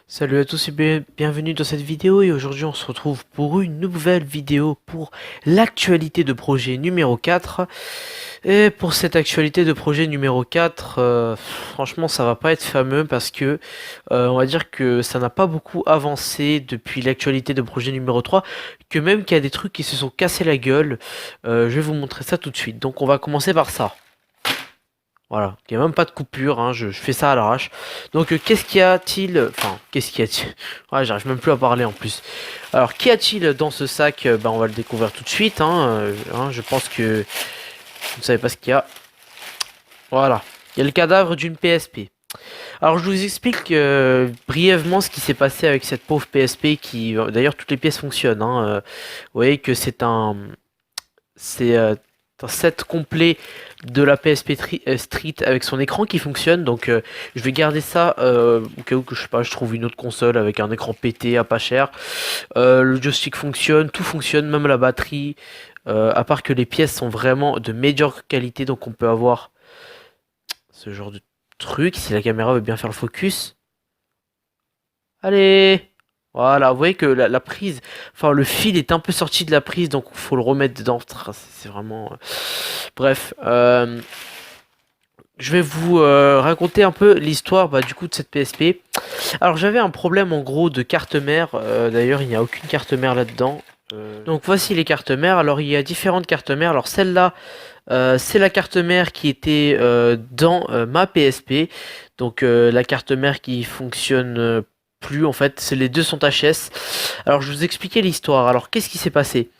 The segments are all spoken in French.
Salut à tous et bienvenue dans cette vidéo et aujourd'hui on se retrouve pour une nouvelle vidéo pour l'actualité de projet numéro 4. Et pour cette actualité de projet numéro 4, franchement ça va pas être fameux parce que on va dire que ça n'a pas beaucoup avancé depuis l'actualité de projet numéro 3, que même qu'il y a des trucs qui se sont cassés la gueule. Je vais vous montrer ça tout de suite. Donc on va commencer par ça. Voilà, il n'y a même pas de coupure, hein, je fais ça à l'arrache. Donc qu'est-ce qu'y a-t-il? Enfin, qu'est-ce qu'y a-t-il? Ouais, j'arrive même plus à parler en plus. Alors, qu'y a-t-il dans ce sac? Bah, on va le découvrir tout de suite, je pense que vous ne savez pas ce qu'il y a. Voilà, il y a le cadavre d'une PSP. Alors, je vous explique brièvement ce qui s'est passé avec cette pauvre PSP qui, d'ailleurs, toutes les pièces fonctionnent. Vous voyez que c'est un set complet de la PSP Street avec son écran qui fonctionne. Donc je vais garder ça au cas où que je sais pas, je trouve une autre console avec un écran pété à pas cher. Le joystick fonctionne, tout fonctionne, même la batterie. À part que les pièces sont vraiment de médiocre qualité, donc on peut avoir ce genre de truc si la caméra veut bien faire le focus. Allez! Voilà, vous voyez que la prise, enfin le fil est un peu sorti de la prise, donc il faut le remettre dedans. C'est vraiment... Bref, je vais vous raconter un peu l'histoire du coup de cette PSP. Alors j'avais un problème en gros de carte mère, d'ailleurs il n'y a aucune carte mère là-dedans. Donc voici les cartes mères, alors il y a différentes cartes mères, alors celle-là c'est la carte mère qui était dans ma PSP, donc la carte mère qui fonctionne plus en fait, c'est les deux sont HS. Alors je vous expliquais l'histoire. Alors qu'est-ce qui s'est passé?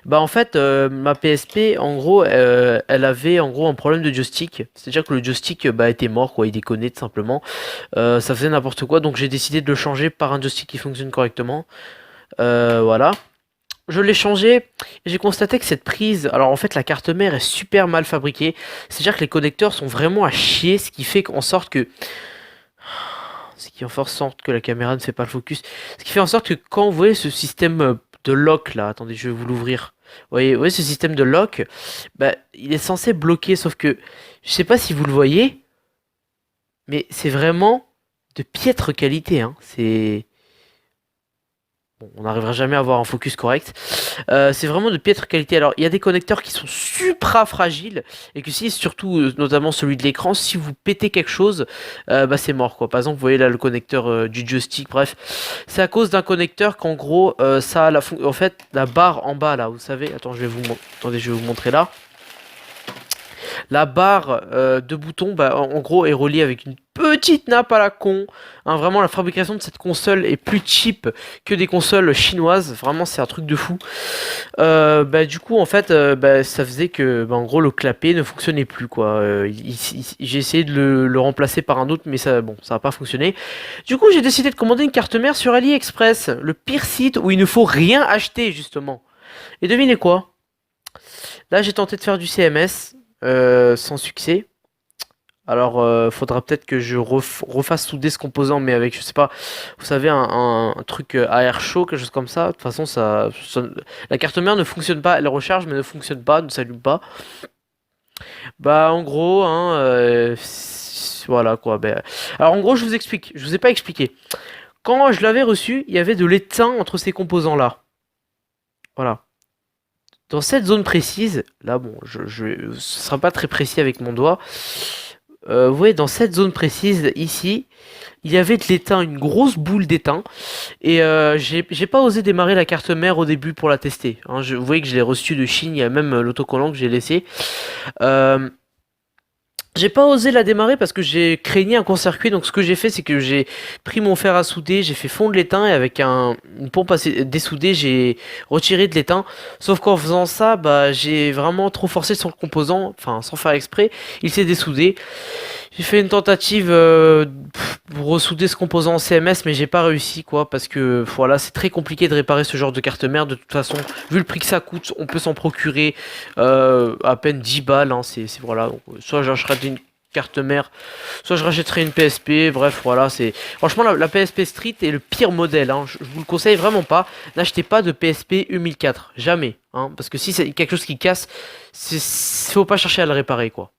Bah en fait ma PSP en gros elle avait en gros un problème de joystick. C'est-à-dire que le joystick était mort quoi, il déconnait tout simplement. Ça faisait n'importe quoi donc j'ai décidé de le changer par un joystick qui fonctionne correctement. Voilà. Je l'ai changé et j'ai constaté que cette prise, alors en fait la carte mère est super mal fabriquée. C'est-à-dire que les connecteurs sont vraiment à chier, ce qui fait qu'en sorte que ce qui fait en sorte que la caméra ne fait pas le focus. Ce qui fait en sorte que quand vous voyez ce système de lock là, attendez, je vais vous l'ouvrir. Vous voyez ce système de lock, il est censé bloquer, sauf que je sais pas si vous le voyez, mais c'est vraiment de piètre qualité, hein. C'est bon, on n'arrivera jamais à avoir un focus correct. C'est vraiment de piètre qualité. Alors, il y a des connecteurs qui sont supra fragiles et que si, surtout, notamment celui de l'écran, si vous pétez quelque chose, c'est mort quoi. Par exemple, vous voyez là le connecteur du joystick. Bref, c'est à cause d'un connecteur qu'en gros, ça a en fait la barre en bas là. Vous savez, attends, attendez, je vais vous montrer là. La barre de bouton, en gros, est reliée avec une petite nappe à la con. Hein, vraiment, la fabrication de cette console est plus cheap que des consoles chinoises. Vraiment, c'est un truc de fou. Du coup, en fait, ça faisait que, en gros, le clapet ne fonctionnait plus, quoi. J'ai essayé de le remplacer par un autre, mais ça, bon, ça n'a pas fonctionné. Du coup, j'ai décidé de commander une carte mère sur AliExpress, le pire site où il ne faut rien acheter, justement. Et devinez quoi? Là, j'ai tenté de faire du CMS. Sans succès. Alors, faudra peut-être que je refasse souder ce composant, mais avec, je sais pas, vous savez, un truc à air chaud, quelque chose comme ça. De toute façon, la carte mère ne fonctionne pas, elle recharge, mais ne fonctionne pas, ne s'allume pas. Bah, en gros, voilà quoi. Alors, en gros, je vous explique. Je vous ai pas expliqué. Quand je l'avais reçu, il y avait de l'étain entre ces composants-là. Voilà. Dans cette zone précise, là, bon, ce sera pas très précis avec mon doigt. Vous voyez, dans cette zone précise, ici, il y avait de l'étain, une grosse boule d'étain. Et j'ai pas osé démarrer la carte mère au début pour la tester. Hein. Vous voyez que je l'ai reçu de Chine, il y a même l'autocollant que j'ai laissé. Euh, j'ai pas osé la démarrer parce que j'ai craigné un court-circuit. Donc ce que j'ai fait, c'est que j'ai pris mon fer à souder, j'ai fait fondre l'étain et avec une pompe à dessouder, j'ai retiré de l'étain. Sauf qu'en faisant ça, j'ai vraiment trop forcé sur le composant, enfin sans faire exprès, il s'est dessoudé. J'ai fait une tentative pour ressouder ce composant en CMS, mais j'ai pas réussi quoi, parce que voilà, c'est très compliqué de réparer ce genre de carte mère. De toute façon, vu le prix que ça coûte, on peut s'en procurer à peine 10 balles. Hein, voilà, donc, soit j'achèterai une carte mère, soit je rachèterai une PSP. Bref, voilà, c'est franchement la PSP Street est le pire modèle. Hein, je vous le conseille vraiment pas. N'achetez pas de PSP U1004, jamais. Hein, parce que si c'est quelque chose qui casse, faut pas chercher à le réparer quoi.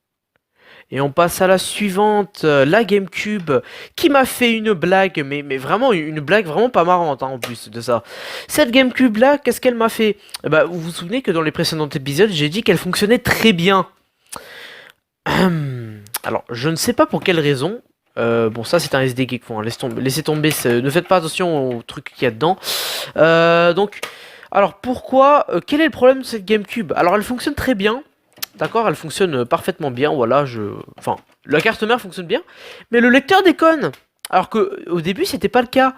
Et on passe à la suivante, la GameCube, qui m'a fait une blague, mais vraiment une blague vraiment pas marrante hein, en plus de ça. Cette GameCube là, qu'est-ce qu'elle m'a fait? Bah, vous vous souvenez que dans les précédents épisodes, j'ai dit qu'elle fonctionnait très bien. Alors, je ne sais pas pour quelle raison. Bon, ça c'est un SD Geek, laissez tomber, ne faites pas attention au truc qu'il y a dedans. Donc, alors pourquoi, quel est le problème de cette GameCube? Alors, elle fonctionne très bien. D'accord, elle fonctionne parfaitement bien, voilà, Enfin, la carte mère fonctionne bien, mais le lecteur déconne. Alors que au début, c'était pas le cas.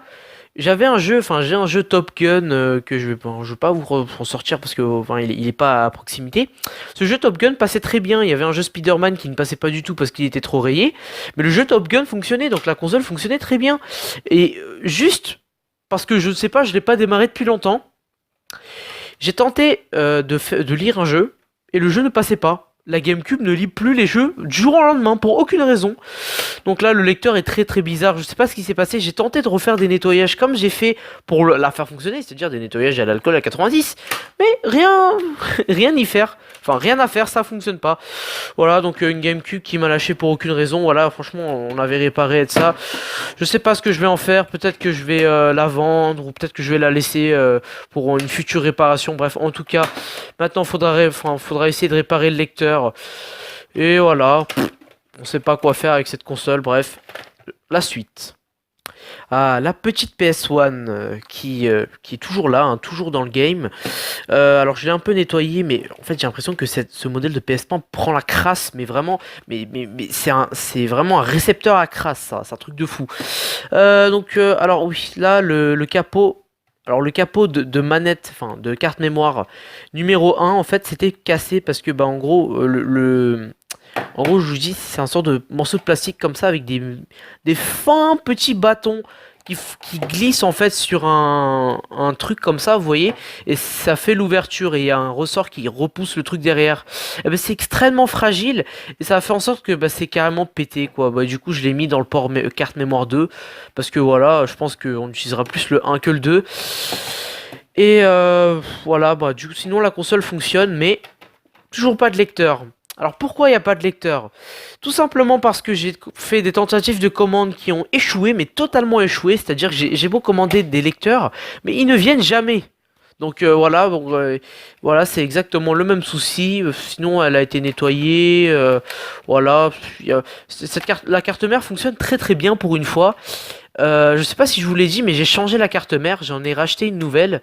J'avais un jeu, enfin j'ai un jeu Top Gun que je vais pas en sortir parce que enfin il est pas à proximité. Ce jeu Top Gun passait très bien. Il y avait un jeu Spider-Man qui ne passait pas du tout parce qu'il était trop rayé, mais le jeu Top Gun fonctionnait, donc la console fonctionnait très bien. Et juste parce que je ne sais pas, je l'ai pas démarré depuis longtemps. J'ai tenté de lire un jeu et le jeu ne passait pas. La GameCube ne lit plus les jeux du jour au lendemain pour aucune raison. Donc là, le lecteur est très très bizarre. Je sais pas ce qui s'est passé. J'ai tenté de refaire des nettoyages comme j'ai fait pour la faire fonctionner, c'est-à-dire des nettoyages à l'alcool à 90. Mais rien, rien y faire. Enfin, rien à faire, ça fonctionne pas. Voilà, donc une GameCube qui m'a lâché pour aucune raison. Voilà, franchement, on avait réparé et ça. Je sais pas ce que je vais en faire. Peut-être que je vais la vendre ou peut-être que je vais la laisser pour une future réparation. Bref, en tout cas, maintenant, faudra essayer de réparer le lecteur. Et voilà. On sait pas quoi faire avec cette console, bref. La suite. Ah, la petite PS1 qui est toujours là, hein, toujours dans le game. Alors je l'ai un peu nettoyé, mais en fait j'ai l'impression que ce modèle de PS1 prend la crasse, mais vraiment, mais c'est vraiment un récepteur à crasse, ça, c'est un truc de fou. Alors oui, là le capot. Alors le capot de manette, enfin de carte mémoire numéro 1 en fait c'était cassé parce que bah en gros en gros, je vous dis, c'est un sort de morceau de plastique comme ça avec des fins petits bâtons qui glissent en fait sur un truc comme ça, vous voyez, et ça fait l'ouverture et il y a un ressort qui repousse le truc derrière. Et ben, c'est extrêmement fragile et ça a fait en sorte que bah, c'est carrément pété quoi. Bah, du coup, je l'ai mis dans le port carte mémoire 2 parce que voilà, je pense qu'on utilisera plus le 1 que le 2. Et voilà, bah, du coup, sinon la console fonctionne, mais toujours pas de lecteur. Alors pourquoi il n'y a pas de lecteur? Tout simplement parce que j'ai fait des tentatives de commande qui ont échoué, mais totalement échoué. C'est-à-dire que j'ai beau commander des lecteurs, mais ils ne viennent jamais. Donc voilà, bon, voilà, c'est exactement le même souci. Sinon, elle a été nettoyée. Voilà, la carte mère fonctionne très très bien pour une fois. Je sais pas si je vous l'ai dit, mais j'ai changé la carte mère. J'en ai racheté une nouvelle,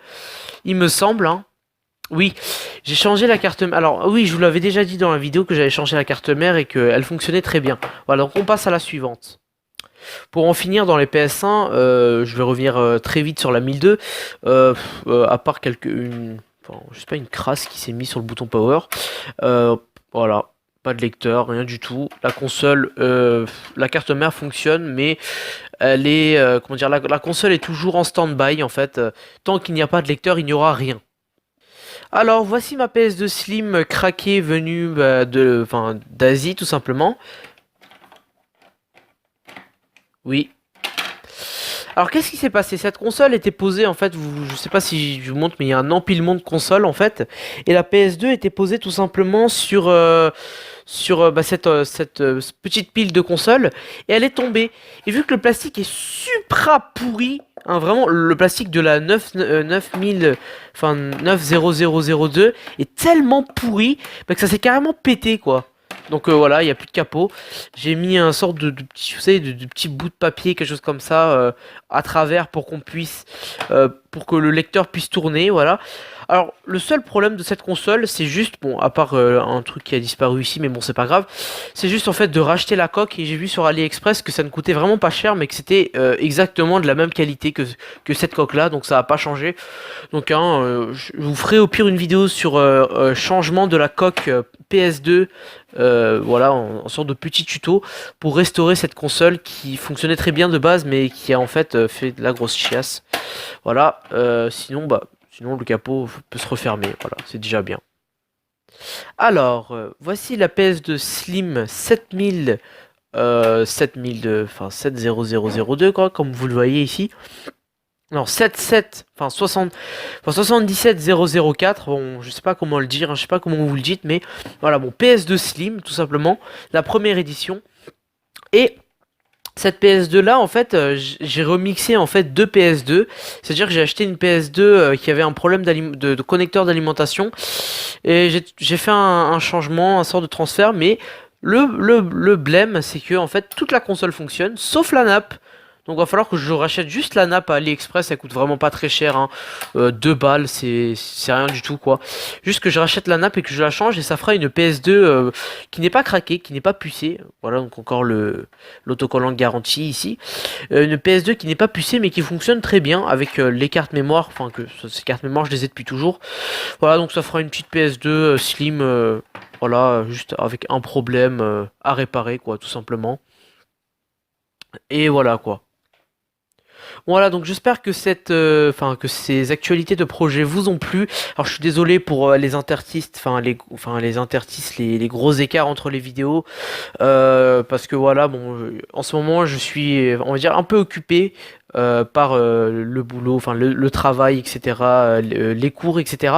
il me semble, hein. Oui, j'ai changé la carte mère. Alors oui, je vous l'avais déjà dit dans la vidéo que j'avais changé la carte mère et qu'elle fonctionnait très bien. Voilà, donc on passe à la suivante. Pour en finir dans les PS1, je vais revenir très vite sur la 1002. À part enfin, je sais pas, une crasse qui s'est mise sur le bouton power. Voilà, pas de lecteur, rien du tout. La console, la carte mère fonctionne, mais elle est, comment dire, la console est toujours en stand-by en fait. Tant qu'il n'y a pas de lecteur, il n'y aura rien. Alors voici ma PS2 Slim craquée venue d'Asie tout simplement. Oui. Alors qu'est-ce qui s'est passé? Cette console était posée en fait, je sais pas si je vous montre, mais il y a un empilement de consoles en fait, et la PS2 était posée tout simplement sur cette petite pile de consoles, et elle est tombée. Et vu que le plastique est supra pourri, hein, vraiment le plastique de la 9000, enfin 90002 est tellement pourri bah, que ça s'est carrément pété quoi. Donc voilà, il n'y a plus de capot. J'ai mis un sorte de petit, vous savez, de petit bout de papier, quelque chose comme ça, à travers pour qu'on puisse, pour que le lecteur puisse tourner, voilà. Alors le seul problème de cette console, c'est juste, bon, à part un truc qui a disparu ici, mais bon, c'est pas grave, c'est juste en fait de racheter la coque. Et j'ai vu sur AliExpress que ça ne coûtait vraiment pas cher, mais que c'était exactement de la même qualité que cette coque-là, donc ça n'a pas changé. Donc hein, je vous ferai au pire une vidéo sur changement de la coque PS2. Voilà, en sorte de petit tuto pour restaurer cette console qui fonctionnait très bien de base mais qui a en fait fait de la grosse chiasse. Voilà, sinon le capot peut se refermer, voilà, c'est déjà bien. Alors, voici la PS2 Slim 7000, 7002, enfin 70002 quoi, comme vous le voyez ici. Non, 77, enfin 60, enfin 77004, bon, je sais pas comment le dire, hein, je sais pas comment vous le dites, mais voilà, mon PS2 Slim, tout simplement, la première édition. Et cette PS2 là, en fait, j'ai remixé en fait deux PS2, c'est-à-dire que j'ai acheté une PS2 qui avait un problème de connecteur d'alimentation, et j'ai fait un changement, un sort de transfert, mais le blème, c'est que en fait toute la console fonctionne, sauf la nappe. Donc va falloir que je rachète juste la nappe à AliExpress, elle coûte vraiment pas très cher, hein. 2 balles, c'est rien du tout quoi. Juste que je rachète la nappe et que je la change et ça fera une PS2 qui n'est pas craquée, qui n'est pas pucée. Voilà, donc encore l'autocollant garantie ici. Une PS2 qui n'est pas pucée mais qui fonctionne très bien avec les cartes mémoire, enfin que ces cartes mémoire je les ai depuis toujours. Voilà, donc ça fera une petite PS2 slim, voilà, juste avec un problème à réparer quoi, tout simplement. Et voilà quoi. Voilà, donc j'espère que enfin que ces actualités de projet vous ont plu. Alors je suis désolé pour les interstices, les gros écarts entre les vidéos, parce que voilà, bon, en ce moment je suis, on va dire, un peu occupé par le boulot, enfin le travail, etc., les cours, etc.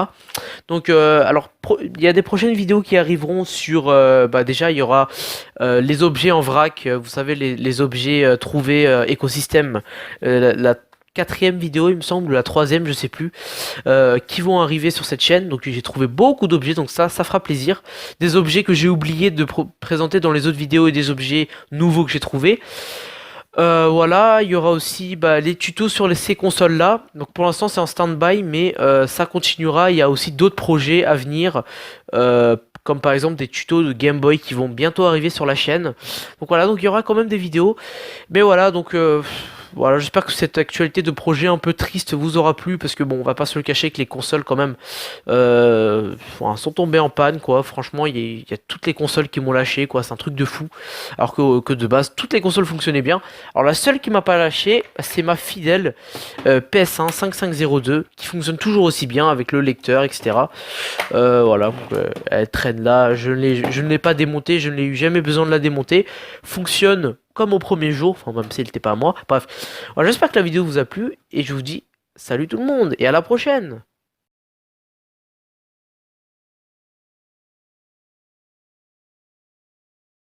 Donc, alors, il y a des prochaines vidéos qui arriveront sur, bah déjà, il y aura les objets en vrac, vous savez, les objets trouvés écosystème, la quatrième vidéo, il me semble, ou la troisième, je sais plus, qui vont arriver sur cette chaîne. Donc, j'ai trouvé beaucoup d'objets, donc ça fera plaisir. Des objets que j'ai oublié de présenter dans les autres vidéos et des objets nouveaux que j'ai trouvés. Voilà, il y aura aussi bah, les tutos sur ces consoles là. Donc pour l'instant c'est en stand-by, mais ça continuera. Il y a aussi d'autres projets à venir, comme par exemple des tutos de Game Boy qui vont bientôt arriver sur la chaîne. Donc voilà, donc il y aura quand même des vidéos. Mais voilà, donc voilà, j'espère que cette actualité de projet un peu triste vous aura plu, parce que bon, on va pas se le cacher que les consoles quand même enfin, sont tombées en panne quoi. Franchement, il y a toutes les consoles qui m'ont lâché quoi. C'est un truc de fou. Alors que de base toutes les consoles fonctionnaient bien. Alors la seule qui m'a pas lâché, c'est ma fidèle PS1 5502 qui fonctionne toujours aussi bien avec le lecteur, etc. Voilà, donc, elle traîne là. Je ne l'ai pas démontée, je n'ai eu jamais besoin de la démonter. Fonctionne comme au premier jour, enfin même si elle n'était pas à moi. Bref, voilà, j'espère que la vidéo vous a plu et je vous dis salut tout le monde et à la prochaine.